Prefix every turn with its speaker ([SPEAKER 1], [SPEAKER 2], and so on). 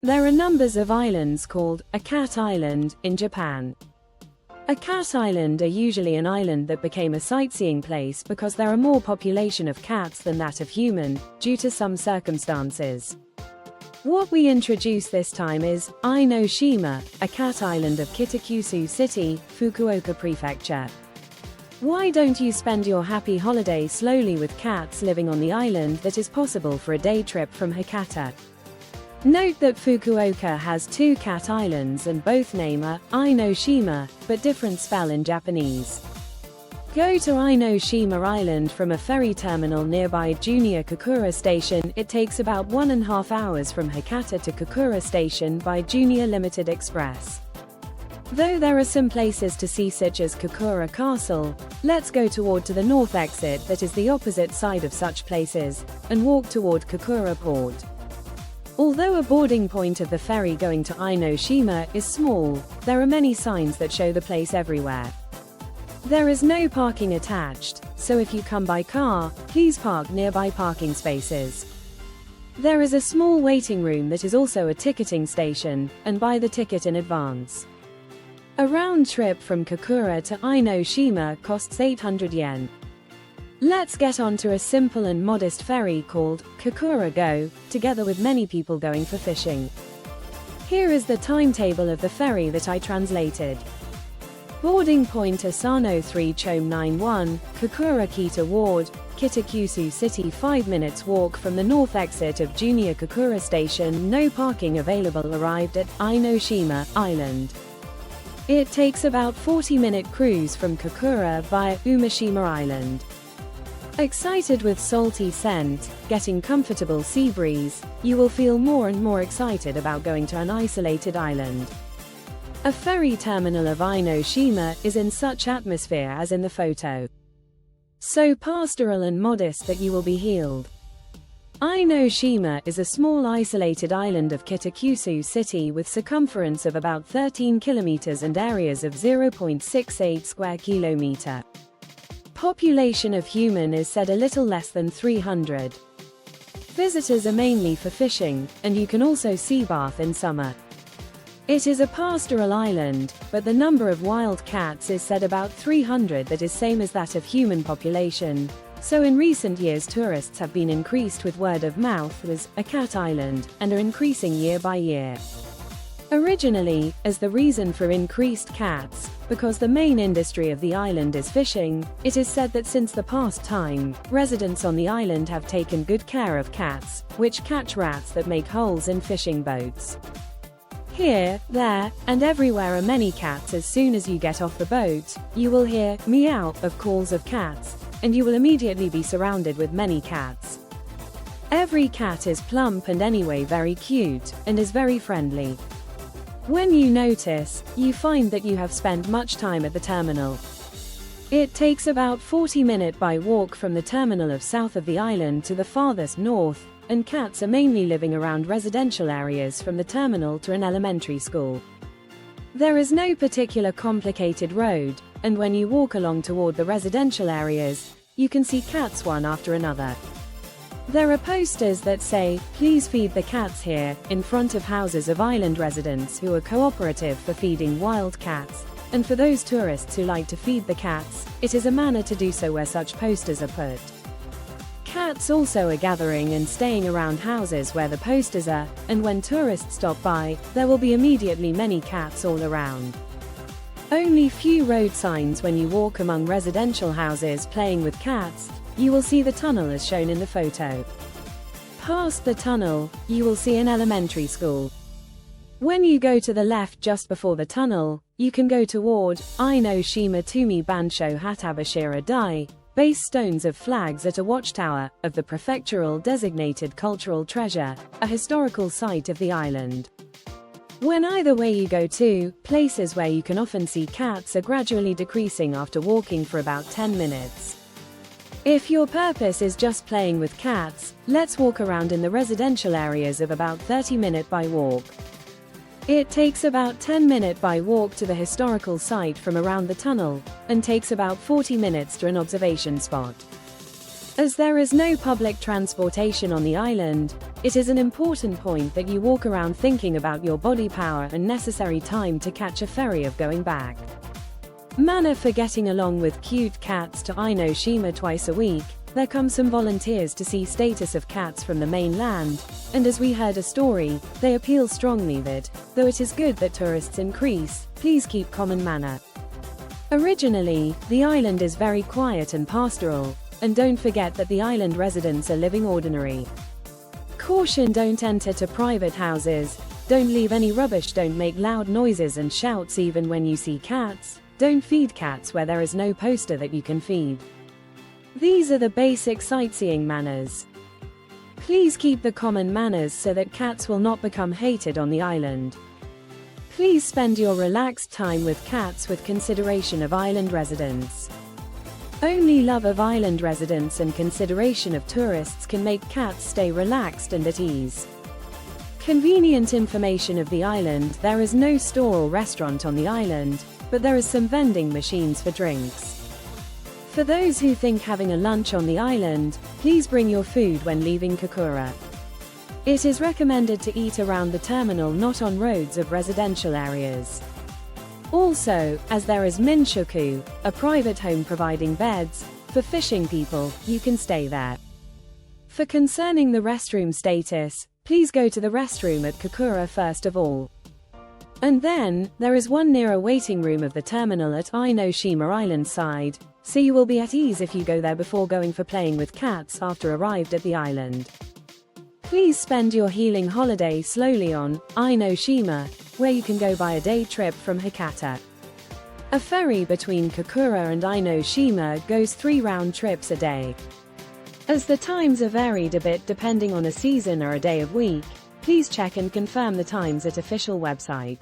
[SPEAKER 1] There are numbers of islands called a cat island in Japan. A cat island are usually an island that became a sightseeing place because there are more population of cats than that of human, due to some circumstances. What we introduce this time is AinoShima, a cat island of Kitakyushu City, Fukuoka Prefecture. Why don't you spend your happy holiday slowly with cats living on the island that is possible for a day trip from Hakata? Note that Fukuoka has 2 cat islands and both name are AinoShima, but different spell in Japanese. Go to AinoShima Island from a ferry terminal nearby Junior Kokura Station. It takes about 1.5 hours from Hakata to Kokura Station by Junior Limited Express. Though there are some places to see such as Kokura Castle, let's go toward to the north exit that is the opposite side of such places, and walk toward Kokura Port. Although a boarding point of the ferry going to AinoShima is small, there are many signs that show the place everywhere. There is no parking attached, so if you come by car, please park nearby parking spaces. There is a small waiting room that is also a ticketing station, and buy the ticket in advance. A round trip from Kokura to AinoShima costs 800 yen. Let's get onto a simple and modest ferry called Kokura Go, together with many people going for fishing. Here is the timetable of the ferry that I translated. Boarding point Asano 3 Chome 91, Kokura Kita Ward, Kitakyushu City. 5 minutes walk from the north exit of Junior Kokura Station. No parking available. Arrived at AinoShima Island. It takes about 40-minute cruise from Kokura via Umeshima Island. Excited with salty scent, getting comfortable sea breeze, you will feel more and more excited about going to an isolated island. A ferry terminal of AinoShima is in such atmosphere as in the photo. So pastoral and modest that you will be healed. AinoShima is a small isolated island of Kitakyushu City with circumference of about 13 kilometers and areas of 0.68 square kilometer. Population of human is said a little less than 300. Visitors are mainly for fishing, and you can also sea bath in summer. It is a pastoral island, but the number of wild cats is said about 300, that is same as that of human population. So in recent years tourists have been increased with word of mouth as a cat island, and are increasing year by year. Originally, as the reason for increased cats, because the main industry of the island is fishing, it is said that since the past time, residents on the island have taken good care of cats, which catch rats that make holes in fishing boats. Here, there, and everywhere are many cats. As soon as you get off the boat, you will hear meow of calls of cats, and you will immediately be surrounded with many cats. Every cat is plump and anyway very cute, and is very friendly. When you notice, you find that you have spent much time at the terminal. It takes about 40-minute by walk from the terminal of south of the island to the farthest north, and cats are mainly living around residential areas from the terminal to an elementary school. There is no particular complicated road, and when you walk along toward the residential areas, you can see cats one after another. There are posters that say, "Please feed the cats here," in front of houses of island residents who are cooperative for feeding wild cats, and for those tourists who like to feed the cats, it is a manner to do so where such posters are put. Cats also are gathering and staying around houses where the posters are, and when tourists stop by, there will be immediately many cats all around. Only few road signs. When you walk among residential houses playing with cats, you will see the tunnel as shown in the photo. Past the tunnel, you will see an elementary school. When you go to the left just before the tunnel, you can go toward AinoShima Tumi Bansho Hatabashira Dai, base stones of flags at a watchtower, of the prefectural designated cultural treasure, a historical site of the island. When either way you go to, places where you can often see cats are gradually decreasing after walking for about 10 minutes. If your purpose is just playing with cats, let's walk around in the residential areas of about 30-minute by walk. It takes about 10-minute by walk to the historical site from around the tunnel, and takes about 40 minutes to an observation spot. As there is no public transportation on the island, It is an important point that you walk around thinking about your body power and necessary time to catch a ferry of going back. Manner for getting along with cute cats to AinoShima twice a week. There come some volunteers to see status of cats from the mainland, and as we heard a story, they appeal strongly that, though it is good that tourists increase, please keep common manner. Originally, the island is very quiet and pastoral, and don't forget that the island residents are living ordinary. Caution: don't enter to private houses, don't leave any rubbish, don't make loud noises and shouts even when you see cats, don't feed cats where there is no poster that you can feed. These are the basic sightseeing manners. Please keep the common manners so that cats will not become hated on the island. Please spend your relaxed time with cats with consideration of island residents. Only love of island residents and consideration of tourists can make cats stay relaxed and at ease. Convenient information of the island: there is no store or restaurant on the island, but there is some vending machines for drinks. For those who think having a lunch on the island, please bring your food when leaving Fukuoka. It is recommended to eat around the terminal, not on roads of residential areas. Also, as there is Minshoku, a private home providing beds for fishing people, you can stay there. For concerning the restroom status, please go to the restroom at Fukuoka first of all. And then, there is one near a waiting room of the terminal at AinoShima Island side, so you will be at ease if you go there before going for playing with cats after arrived at the island. Please spend your healing holiday slowly on AinoShima, where you can go by a day trip from Hakata. A ferry between Fukuoka and AinoShima goes 3 round trips a day. As the times are varied a bit depending on a season or a day of week, please check and confirm the times at official website.